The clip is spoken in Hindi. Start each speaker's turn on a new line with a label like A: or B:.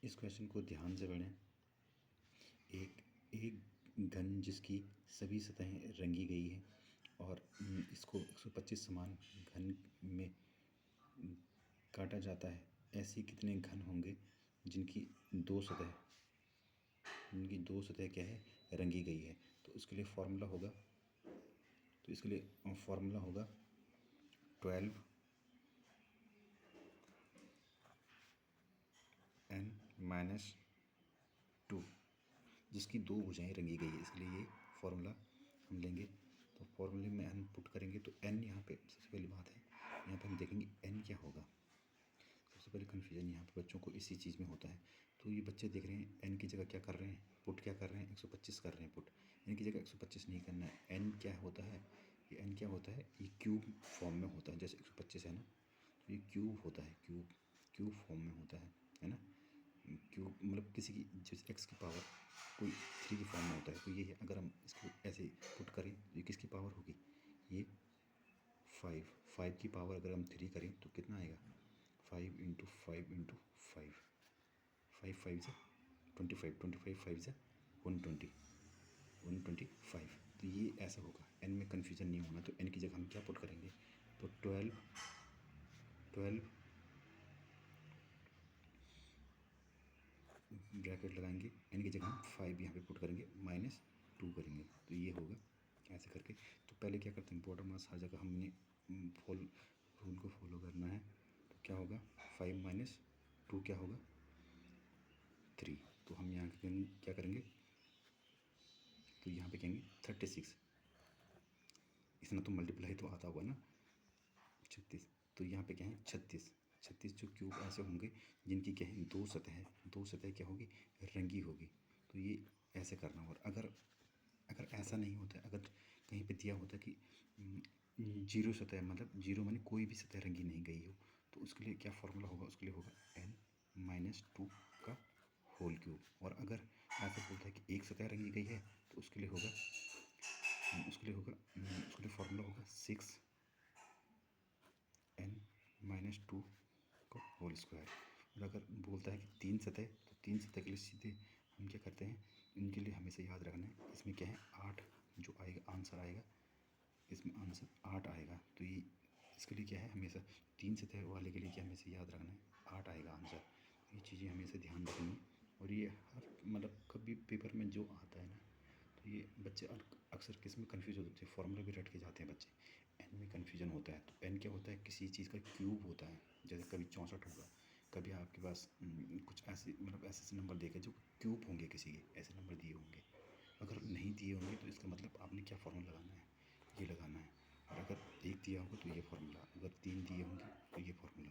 A: इस क्वेश्चन को ध्यान से पढ़ें। एक एक घन जिसकी सभी सतहें रंगी गई हैं और इसको 125 समान घन में काटा जाता है। ऐसे कितने घन होंगे जिनकी दो सतह क्या है, रंगी गई है। तो इसके लिए फॉर्मूला होगा 12n-2 जिसकी दो भुजाएं रंगी गई है। इसलिए ये फॉर्मूला हम लेंगे। तो फॉर्मूले में n पुट करेंगे तो n यहाँ पे सबसे पहली बात है, यहाँ पे हम देखेंगे n क्या होगा। सबसे पहले कन्फ्यूजन यहाँ पे बच्चों को इसी चीज़ में होता है। तो ये बच्चे देख रहे हैं n की जगह क्या कर रहे हैं, पुट क्या कर रहे हैं, 125 कर रहे हैं पुट। n की जगह 125 नहीं करना है। n क्या होता है, ये n क्या होता है, ये क्यूब फॉर्म में होता है। जैसे 125 है ना, तो ये क्यूब होता है, क्यूब फॉर्म में होता है ना। क्यूब मतलब किसी की जैसे x की पावर कोई 3 की फॉर्म में होता है। तो ये है, अगर हम इसको ऐसे पुट करें तो ये किसकी पावर होगी, ये 5 की पावर अगर हम 3 करें तो कितना आएगा, 5 × 5 × 5, 5 5 से 25, 25 5 से 125। तो ये ऐसा होगा। n में कन्फ्यूजन नहीं होना। तो n की जगह हम क्या पुट करेंगे, तो 12 ब्रैकेट लगाएंगे, n की जगह हम 5 यहाँ पे पुट करेंगे, -2 करेंगे। तो ये होगा ऐसे करके। तो पहले क्या करते हैं, बॉर्डर मास हर जगह हमने रूल को फॉलो करना है। तो क्या होगा, 5 - 2 क्या होगा, 3। तो हम यहाँ क्या करेंगे, तो यहाँ पे कहेंगे 36। इतना तो मल्टीप्लाई तो आता होगा ना, 36। तो यहाँ पे क्या है, 36 जो क्यूब ऐसे होंगे जिनकी क्या है, दो सतह क्या होगी, रंगी होगी। तो ये ऐसे करना। और अगर ऐसा नहीं होता है, अगर कहीं पे दिया होता है कि 0 सतह, मतलब 0 माने कोई भी सतह रंगी नहीं गई हो, तो उसके लिए क्या फॉर्मूला होगा, उसके लिए होगा n-2 का होल क्यूब। और अगर ऐसा बोलता है कि एक सतह रंगी गई है, तो उसके लिए फॉर्मूला होगा 6n-2 का होल स्क्वायर। और अगर बोलता है कि 3 सतह, तो 3 सतह के लिए सीधे हम क्या करते हैं, इनके लिए हमेशा याद रखना है, इसमें क्या है 8 जो आएगा, आंसर आएगा, इसमें आंसर 8 आएगा। तो ये इसके लिए क्या है, हमेशा 3 सतह वाले के लिए क्या हमेशा याद रखना है, 8 आएगा आंसर। ये चीज़ें हमेशा ध्यान रखनी। और ये हर मतलब कभी पेपर में जो आता है ना, तो ये बच्चे अक्सर किस में कन्फ्यूज होते हैं, फॉर्मूला भी रट के जाते हैं बच्चे, n में कन्फ्यूजन होता है। तो n क्या होता है, किसी चीज़ का क्यूब होता है। जैसे कभी 64 होगा, कभी आपके पास कुछ ऐसे मतलब ऐसे नंबर देखे जो क्यूब होंगे, किसी के ऐसे नंबर दिए होंगे। अगर नहीं दिए होंगे तो इसका मतलब आपने क्या फॉर्मूला लगाना है, ये लगाना है। और अगर 1 दिया होगा तो ये फॉर्मूला, अगर 3 दिए होंगे तो ये फॉर्मूला।